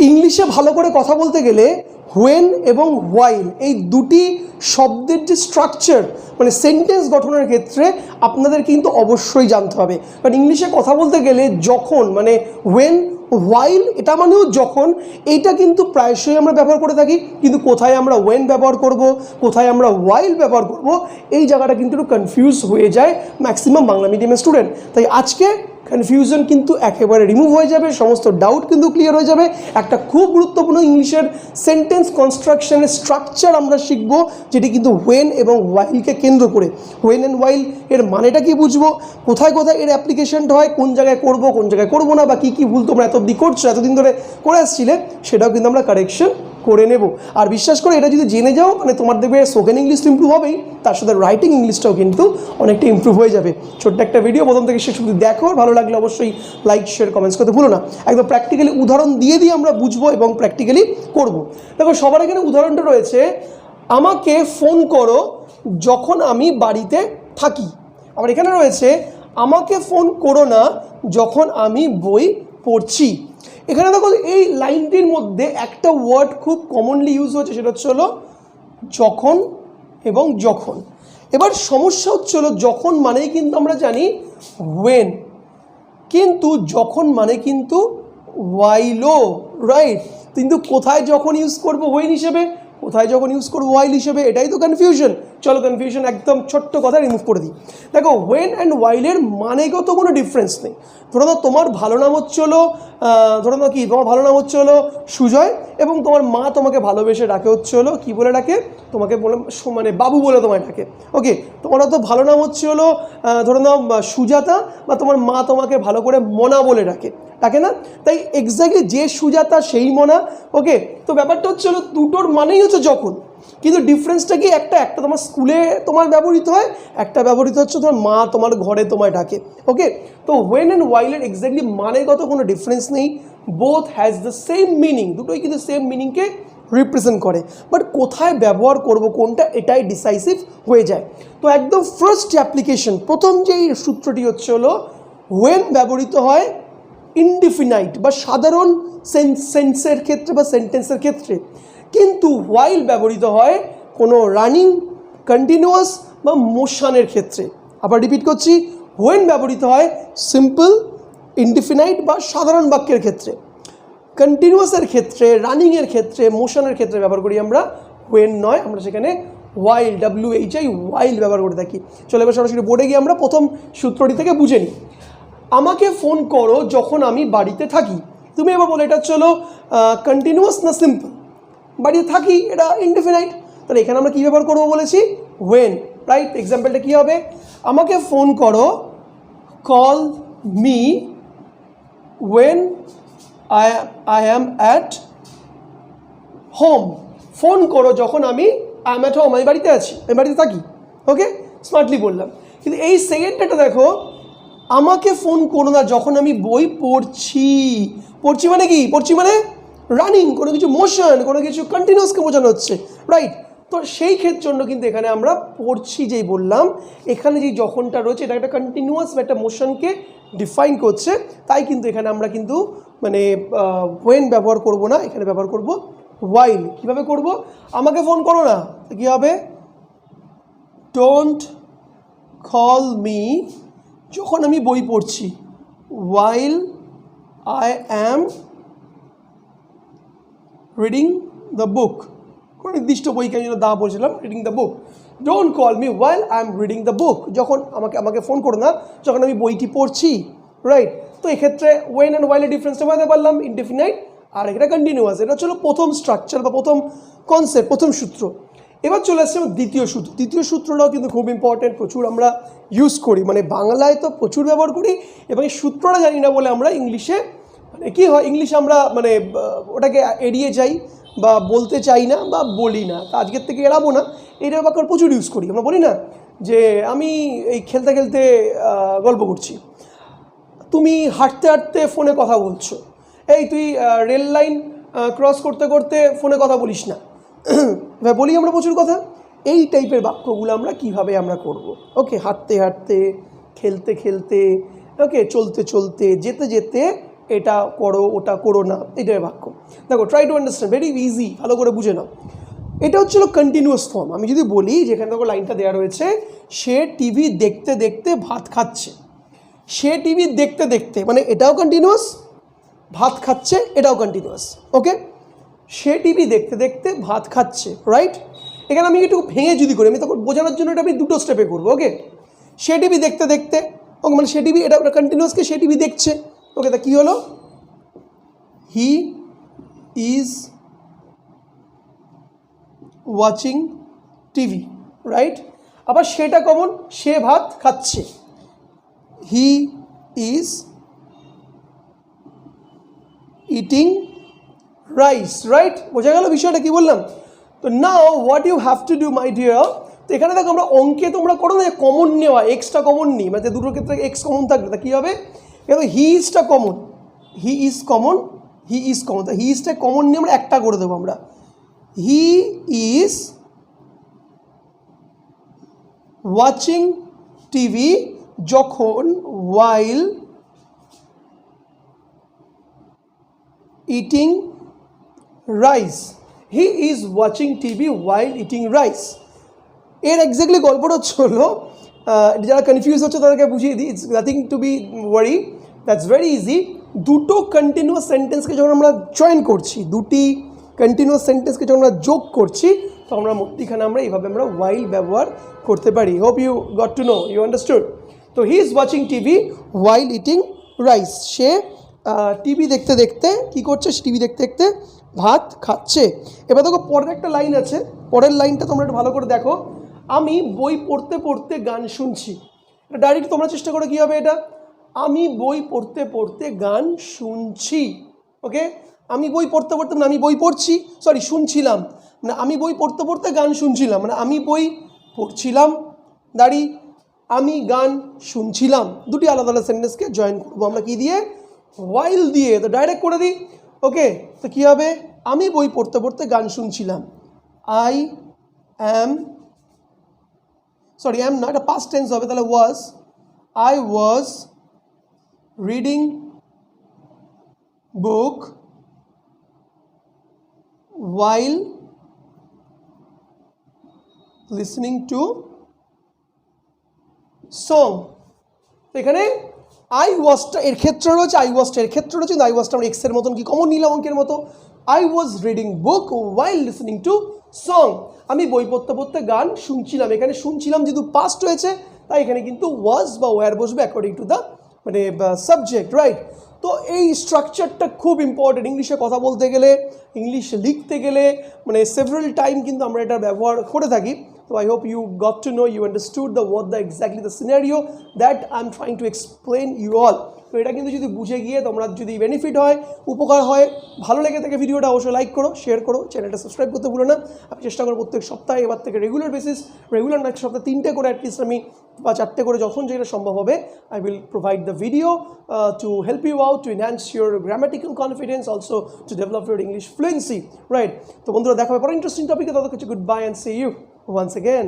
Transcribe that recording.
ইংলিশে ভালো করে কথা বলতে গেলে হোয়েন এবং হোয়াইল এই দুটি শব্দের যে স্ট্রাকচার মানে সেন্টেন্স গঠনের ক্ষেত্রে আপনাদের কিন্তু অবশ্যই জানতে হবে। কারণ ইংলিশে কথা বলতে গেলে যখন মানে হোয়েন, হোয়াইল এটা মানেও যখন, এইটা কিন্তু প্রায়শই আমরা ব্যবহার করে থাকি, কিন্তু কোথায় আমরা হোয়েন ব্যবহার করব, কোথায় আমরা হোয়াইল ব্যবহার করব, এই জায়গাটা কিন্তু একটু কনফিউজ হয়ে যায় ম্যাক্সিমাম বাংলা মিডিয়ামের স্টুডেন্ট। তাই আজকে কনফিউশন কিন্তু একেবারে রিমুভ হয়ে যাবে, সমস্ত ডাউট কিন্তু ক্লিয়ার হয়ে যাবে। একটা খুব গুরুত্বপূর্ণ ইংলিশের সেন্টেন্স কনস্ট্রাকশনের স্ট্রাকচার আমরা শিখব, যেটি কিন্তু হোয়েন এবং হোয়াইলকে কেন্দ্র করে। হোয়েন অ্যান্ড হোয়াইল এর মানেটা কি বুঝবো, কোথায় কোথায় এর অ্যাপ্লিকেশনটা হয়, কোন জায়গায় করব কোন জায়গায় করবো না, বা কী কী ভুল তোমরা এত অবধি করছো, এতদিন ধরে করে আসছিলে, সেটাও কিন্তু আমরা কারেকশন করে নেব। আর বিশ্বাস করে এটা যদি জেনে যাও মানে তোমার দেখবে স্পোকেন ইংলিশ তো ইম্প্রুভ হবেই, তার সাথে রাইটিং ইংলিশটাও কিন্তু অনেকটা ইম্প্রুভ হয়ে যাবে। ছোট্ট একটা ভিডিও প্রথম থেকে শেষ অবধি দেখো, ভালো লাগলে অবশ্যই লাইক শেয়ার কমেন্টস করতে ভুলো না। একদম প্র্যাকটিক্যালি উদাহরণ দিয়ে আমরা বুঝবো এবং প্র্যাকটিক্যালি করব। দেখো সবার এখানে উদাহরণটা রয়েছে, আমাকে ফোন করো যখন আমি বাড়িতে থাকি। আবার এখানে রয়েছে, আমাকে ফোন করো না যখন আমি বই পড়ছি। এখানে দেখো এই লাইনটির মধ্যে একটা ওয়ার্ড খুব কমনলি ইউজ হচ্ছে, সেটা হচ্ছে হলো যখন এবং যখন। এবার সমস্যা হচ্ছে হলো যখন মানেই কিন্তু আমরা জানি হোয়েন, কিন্তু যখন মানে কিন্তু হোয়াইলও, রাইট? কিন্তু কোথায় যখন ইউজ করবো হোয়েন হিসেবে, কোথায় যখন ইউজ করবো হোয়াইল হিসেবে, এটাই তো কনফিউশন। চলো কনফিউশন একদম ছোট্ট কথা রিমুভ করে দিই। দেখো হোয়েন অ্যান্ড হোয়াইলের মানেগত কোনো ডিফারেন্স নেই। ধরো না তোমার ভালো নাম হচ্ছে হলো ধরো না কি তোমার ভালো নাম হচ্ছে হলো সুজয়, এবং তোমার মা তোমাকে ভালোবেসে ডাকে হচ্ছে হলো কী বলে ডাকে, তোমাকে বলে মানে বাবু বলে তোমায় ডাকে। ওকে, তোমার তো ভালো নাম হচ্ছে হলো ধরো না সুজাতা, বা তোমার মা তোমাকে ভালো করে মনা বলে ডাকে না? তাই এক্স্যাক্টলি যে সুজাতা সেই মনা। ওকে, তো ব্যাপারটা হচ্ছে হলো দুটোর মানেই হচ্ছে যখন, কিন্তু ডিফারেন্সটা কি একটা তোমার স্কুলে তোমার ব্যবহৃত হয়, একটা ব্যবহৃত হচ্ছে তোমার মা তোমার ঘরে তোমায় ডাকে। ওকে, তো হোয়েন অ্যান্ড হোয়াইলের এক্স্যাক্টলি মানেগত কোনো ডিফারেন্স নেই, both has the same meaning, দুটোই কিন্তু সেম মিনিংকে রিপ্রেজেন্ট করে, বাট কোথায় ব্যবহার করব কোনটা এটাই ডিসাইসিভ হয়ে যায়। তো একদম ফার্স্ট অ্যাপ্লিকেশন, প্রথম যেই সূত্রটি হচ্ছে হলো হোয়েন ব্যবহৃত হয় ইনডিফিনাইট বা সাধারণ সেন্সের ক্ষেত্রে বা সেন্টেন্সের ক্ষেত্রে, কিন্তু হোয়াইল ব্যবহৃত হয় কোনো রানিং, কন্টিনিউয়াস বা মোশনের ক্ষেত্রে। আবার রিপিট করছি, হোয়েন ব্যবহৃত হয় সিম্পল, ইনডিফিনাইট বা সাধারণ বাক্যের ক্ষেত্রে, কন্টিনিউয়াসের ক্ষেত্রে, রানিংয়ের ক্ষেত্রে, মোশনের ক্ষেত্রে ব্যবহার করি আমরা হোয়েন নয়, আমরা সেখানে হোয়াইল, WHI হোয়াইল ব্যবহার করে থাকি। চলো এবার সরাসরি বোর্ডে গিয়ে আমরা প্রথম সূত্রটি থেকে বুঝে নিই। আমাকে ফোন করো যখন আমি বাড়িতে থাকি। তুমি এবার বলো এটা চলো কন্টিনিউয়াস না সিম্পল? বাড়িতে থাকি এটা ইনডিফিনাইট, তাহলে এখানে আমরা কী ব্যবহার করবো বলেছি হোয়েন, রাইট? এক্সাম্পলটা কী হবে, আমাকে ফোন করো, call me when I am at home. Phone করো যখন আমি আই অ্যাম অ্যাট হোম, আমি বাড়িতে আছি, আমি বাড়িতে থাকি। ওকে, স্মার্টলি বললাম। কিন্তু এই সেকেন্ডটা দেখো, আমাকে ফোন করো না যখন আমি বই পড়ছি। পড়ছি মানে কি? পড়ছি মানে রানিং, কোনো কিছু মোশন, কোনো কিছু কন্টিনিউয়াসকে বোঝানো হচ্ছে, রাইট? তো সেই ক্ষেত্রের জন্য কিন্তু এখানে আমরা পড়ছি যেই বললাম, এখানে যেই যখনটা রয়েছে এটা একটা কন্টিনিউয়াস বা একটা মোশনকে ডিফাইন করছে, তাই কিন্তু এখানে আমরা কিন্তু মানে হোয়েন ব্যবহার করব না, এখানে ব্যবহার করব হোয়াইল। কীভাবে করব? আমাকে ফোন করো না, কী হবে? ডোন্ট কল মি যখন আমি বই পড়ছি, while I am reading the book। কোনো নির্দিষ্ট বইকে আমি দা বলছিলাম, reading the book. Don't call me while I am reading the book, যখন আমাকে ফোন করো না যখন আমি বইটি পড়ছি, রাইট? তো এক্ষেত্রে ওয়েন অ্যান্ড হোয়াইলের ডিফারেন্সটা বুঝতে পারলাম, ইনডিফিনাইট আর এটা কন্টিনিউয়াস। এটা হচ্ছে প্রথম স্ট্রাকচার বা প্রথম কনসেপ্ট, প্রথম সূত্র। এবার চলে আসছে দ্বিতীয় সূত্র। দ্বিতীয় সূত্রটাও কিন্তু খুব ইম্পর্টেন্ট, প্রচুর আমরা ইউজ করি, মানে বাংলায় তো প্রচুর ব্যবহার করি, এবং এই সূত্রটা জানি না বলে আমরা ইংলিশে মানে কী হয়, ইংলিশে আমরা মানে ওটাকে এড়িয়ে যাই বা বলতে চাই না বা বলি না। তা আজকের থেকে এড়াবো না, এইটার বাক্য প্রচুর ইউজ করি। আমরা বলি না যে আমি এই খেলতে খেলতে গল্প করছি, তুমি হাঁটতে হাঁটতে ফোনে কথা বলছো, এই তুই রেল লাইন ক্রস করতে করতে ফোনে কথা বলিস না। বলি আমরা প্রচুর কথা। এই টাইপের বাক্যগুলো আমরা কিভাবে আমরা করব? ওকে, হাঁটতে হাঁটতে, খেলতে খেলতে, ওকে, চলতে চলতে, যেতে যেতে, এটা করো ওটা করো না, এটাই বাক্য। দেখো try to understand, very easy, ভালো করে বুঝে নাও। এটা হচ্ছিল কন্টিনিউয়াস ফর্ম। আমি যদি বলি, যেখানে দেখো লাইনটা দেওয়া রয়েছে, সে টিভি দেখতে দেখতে ভাত খাচ্ছে। সে টিভি দেখতে দেখতে মানে এটাও কন্টিনিউয়াস, ভাত খাচ্ছে এটাও কন্টিনিউয়াস। ওকে, সে টিভি দেখতে দেখতে ভাত খাচ্ছে, রাইট। এখানে আমি একটু ভেঙে যদি করি, আমি তখন বোঝানোর জন্য এটা আমি দুটো স্টেপে করবো। ওকে, সে টিভি দেখতে দেখতে, ওকে মানে সে টিভি, এটা কন্টিনিউয়াসকে সে টিভি দেখছে। ওকে, তা কী হলো? He is watching TV, right. আবার সেটা কমন, সে ভাত খাচ্ছে, he is eating rice, right. বোঝা গেল বিষয়টা কি বললাম? তো now what you have to do my dear, তো এখানে দেখো আমরা অঙ্কে তোমরা করো না কমন নেওয়া, এক্সটা কমন নিই, মানে দুটোর ক্ষেত্রে এক্স কমন থাকলে তা কী হবে? এবার হি ইজটা common, he is common, he is common, তা হি ইজটা কমন নিয়ে আমরা একটা করে দেবো আমরা। হি ইজ ওয়াচিং টিভি যখন while eating rice, he is watching TV while eating rice। এর এক্স্যাক্টলি গল্পটা হলো, যারা কনফিউজ হচ্ছে তাদেরকে বুঝিয়ে দিই, it's nothing to be worry, that's very easy. দুটো কন্টিনিউয়াস সেন্টেন্সকে যখন আমরা জয়েন করছি, দুটি কন্টিনিউয়াস সেন্টেন্সকে যখন আমরা যোগ করছি, তখন আমরা মধ্যিখানে আমরা এইভাবে আমরা while ব্যবহার করতে পারি। Hope you got to know, you understood. তো he is watching TV while eating rice, সে টিভি দেখতে দেখতে কী করছে? টিভি দেখতে দেখতে ভাত খাচ্ছে। এবার দেখো পরের একটা লাইন আছে, পরের লাইনটা তোমরা একটু ভালো করে দেখো, আমি বই পড়তে পড়তে গান শুনছি। এটা ডাইরেক্ট তোমরা চেষ্টা করো কী হবে এটা, আমি বই পড়তে পড়তে গান শুনছি। ওকে, আমি বই পড়তে পড়তে মানে আমি বই পড়ছি, সরি শুনছিলাম, মানে আমি বই পড়তে পড়তে গান শুনছিলাম, মানে আমি বই পড়ছিলাম দাঁড়ি, আমি গান শুনছিলাম। দুটি আলাদা আলাদা সেন্টেন্সকে জয়েন করবো আমরা কি দিয়ে? while দিয়ে। তো ডাইরেক্ট করে দিই। ওকে, তো কী হবে? আমি বই পড়তে পড়তে গান শুনছিলাম, আই অ্যাম, সরি অ্যাম না, এটা পাস্ট টেন্স হবে, তাহলে was, I was reading book while listening to song। তো এখানে আই ওয়াজটা এর ক্ষেত্রে রয়েছে, আই ওয়াজটা এর ক্ষেত্রে রয়েছে, কিন্তু আই ওয়াজটা আমরা এক্সের মতন কি কমন নিলাম অঙ্কের মতো। I was reading book while listening to song, আমি বই পড়তে পড়তে গান শুনছিলাম। এখানে শুনছিলাম যেহেতু পাস্ট হয়েছে, তাই এখানে কিন্তু ওয়াজ বা ওয়্যার বসবে অ্যাকর্ডিং টু দ্য মানে সাবজেক্ট, রাইট। তো এই স্ট্রাকচারটা খুব ইম্পর্টেন্ট, ইংলিশে কথা বলতে গেলে, ইংলিশে লিখতে গেলে, মানে সেভারাল টাইম কিন্তু আমরা এটা ব্যবহার করে থাকি। So I hope you got to know, you understood exactly the scenario that I'm trying to explain you all। তো এটা কিন্তু যদি বুঝে গিয়ে তোমরা যদি বেনিফিট হয়, উপকার হয়, ভালো লেগে থাকে ভিডিওটা অবশ্যই লাইক করো, শেয়ার করো, চ্যানেলটা সাবস্ক্রাইব করতে ভুলো না। আমি চেষ্টা করব প্রত্যেক সপ্তাহে এবার থেকে রেগুলার বেসিস, রেগুলার না সপ্তাহে 3টে করে অ্যাটলিস্ট আমি বা 4টে করে যখন যেটা সম্ভব হবে, I will provide the video to help you out, to enhance your grammatical confidence, also to develop your English fluency, right. তো বন্ধুরা দেখা হবে পরে ইন্টারেস্টিং টপিকে, তত কিছু good bye and see you once again।